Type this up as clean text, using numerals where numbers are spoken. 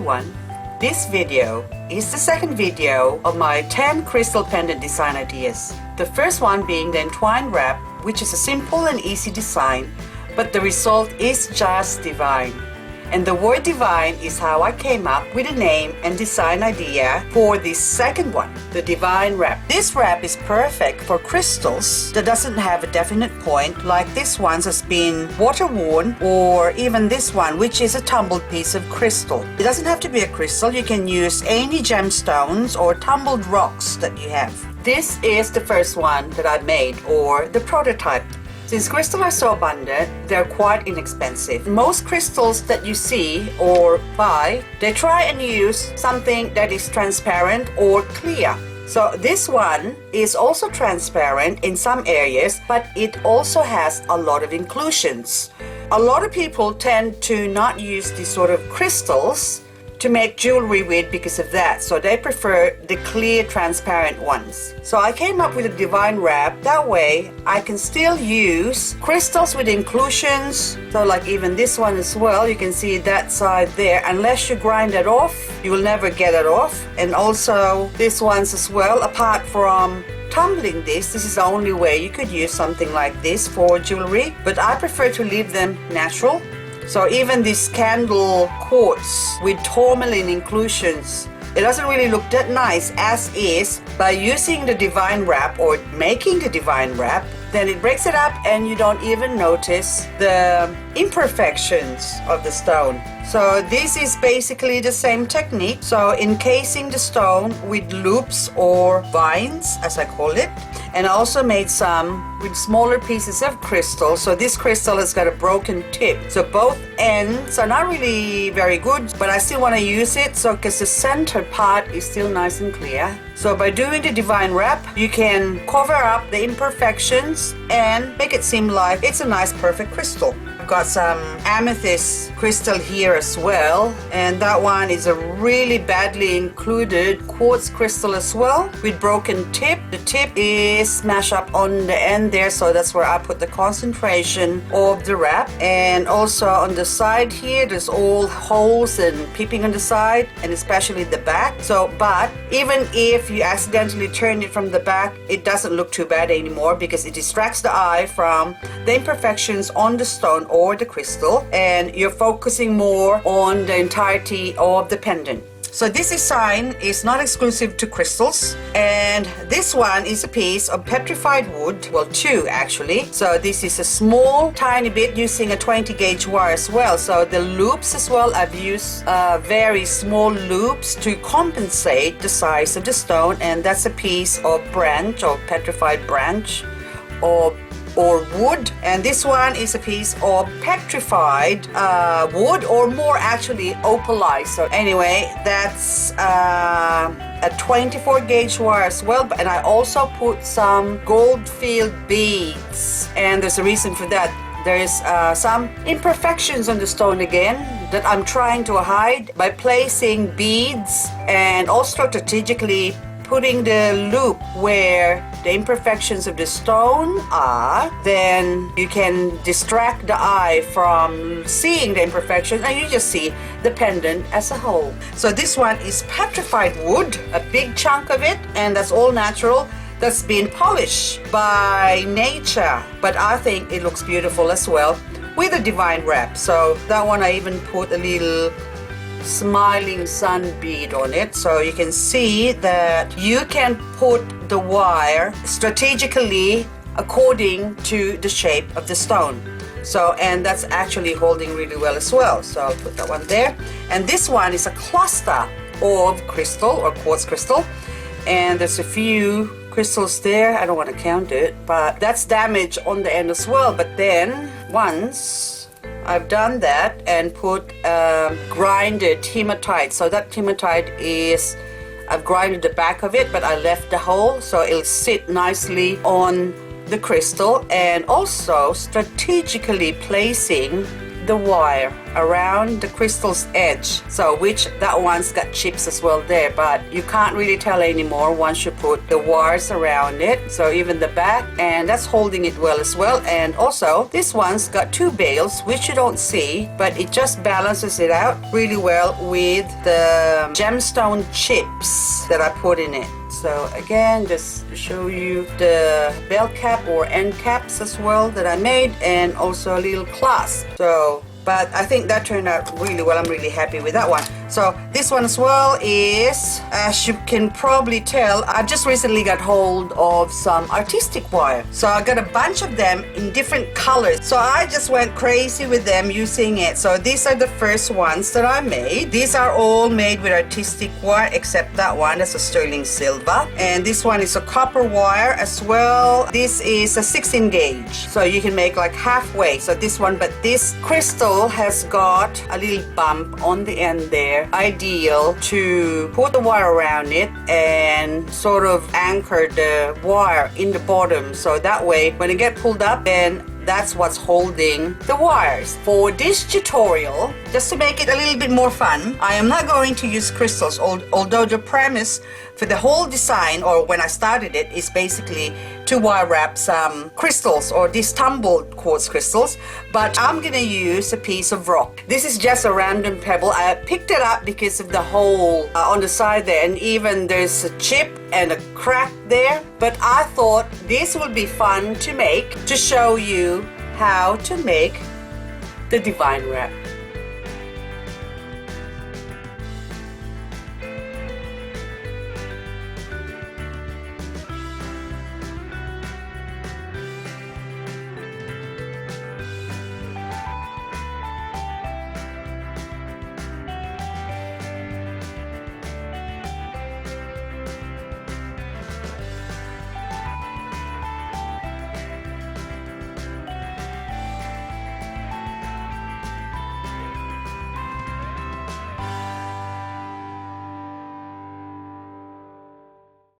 everyone. This video is the second video of my 10 crystal pendant design ideas. The first one being the Devine Wrap, which is a simple and easy design, but the result is just divine. And the word divine is how I came up with a name and design idea for this second one, the Devine Wrap. This wrap is perfect for crystals that doesn't have a definite point, like this one has been water worn, or even this one, which is a tumbled piece of crystal. It doesn't have to be a crystal. You can use any gemstones or tumbled rocks that you have. This is the first one that I made, or the prototype. Since crystals are so abundant, they're quite inexpensive. Most crystals that you see or buy, they try and use something that is transparent or clear. So this one is also transparent in some areas, but it also has a lot of inclusions. A lot of people tend to not use these sort of crystals to make jewelry with because of that, so they prefer the clear transparent ones. So I came up with a Devine Wrap. That way I can still use crystals with inclusions, so like even this one as well, you can see that side there. Unless you grind it off, you will never get it off. And also this one's as well. Apart from tumbling this is the only way you could use something like this for jewelry, but I prefer to leave them natural. So even this candle quartz with tourmaline inclusions, it doesn't really look that nice as is. By using the Devine Wrap or making the Devine Wrap, then it breaks it up and you don't even notice the imperfections of the stone. So this is basically the same technique. So encasing the stone with loops or vines, as I call it. And I also made some with smaller pieces of crystal. So this crystal has got a broken tip. So both ends are not really very good, but I still want to use it, so because the center part is still nice and clear. So by doing the Devine Wrap, you can cover up the imperfections and make it seem like it's a nice perfect crystal. I've got some amethyst crystal here as well, and that one is a really badly included quartz crystal as well with broken tip. The tip is smashed up on the end there, so that's where I put the concentration of the wrap. And also on the side here, there's all holes and peeping on the side, and especially the back. So but even if you accidentally turn it from the back, it doesn't look too bad anymore, because it distracts the eye from the imperfections on the stone or the crystal, and you're focusing more on the entirety of the pendant. So this design is not exclusive to crystals, and this one is a piece of petrified wood, well, two actually. So this is a small tiny bit using a 20 gauge wire as well. So the loops as well, I've used very small loops to compensate the size of the stone, and that's a piece of branch or petrified branch or wood. And this one is a piece of petrified wood, or more actually opalized. So anyway, that's a 24 gauge wire as well, and I also put some gold field beads, and there's a reason for that. There's some imperfections on the stone again that I'm trying to hide by placing beads, and also strategically putting the loop where the imperfections of the stone are. Then you can distract the eye from seeing the imperfections, and you just see the pendant as a whole. So this one is petrified wood, a big chunk of it, and that's all natural. That's been polished by nature, but I think it looks beautiful as well with a Devine Wrap. So that one I even put a little smiling sun bead on it, so you can see that you can put the wire strategically according to the shape of the stone. So, and that's actually holding really well as well. So I'll put that one there. And this one is a cluster of crystal or quartz crystal, and there's a few crystals there. I don't want to count it, but that's damage on the end as well. But then once I've done that and put grinded hematite. So that hematite is, I've grinded the back of it, but I left the hole so it'll sit nicely on the crystal. And also strategically placing the wire around the crystal's edge, so which that one's got chips as well there, but you can't really tell anymore once you put the wires around it. So even the back, and that's holding it well as well. And also this one's got 2 bales, which you don't see, but it just balances it out really well with the gemstone chips that I put in it. So again, just to show you the bell cap or end caps as well that I made, and also a little clasp. So, but I think that turned out really well. I'm really happy with that one. So this one as well is, as you can probably tell, I just recently got hold of some artistic wire. So I got a bunch of them in different colors. So I just went crazy with them using it. So these are the first ones that I made. These are all made with artistic wire except that one. That's a sterling silver. And this one is a copper wire as well. This is a 16 gauge. So you can make like halfway. So this one, but this crystal has got a little bump on the end there. Ideal to put the wire around it and sort of anchor the wire in the bottom, so that way when it gets pulled up, then that's what's holding the wires. For this tutorial, just to make it a little bit more fun, I am not going to use crystals, although the premise for the whole design, or when I started it, is basically to wire wrap some crystals, or these tumbled quartz crystals, but I'm gonna use a piece of rock. This is just a random pebble. I picked it up because of the hole on the side there, and even there's a chip and a crack there, but I thought this would be fun to make, to show you how to make the Devine Wrap.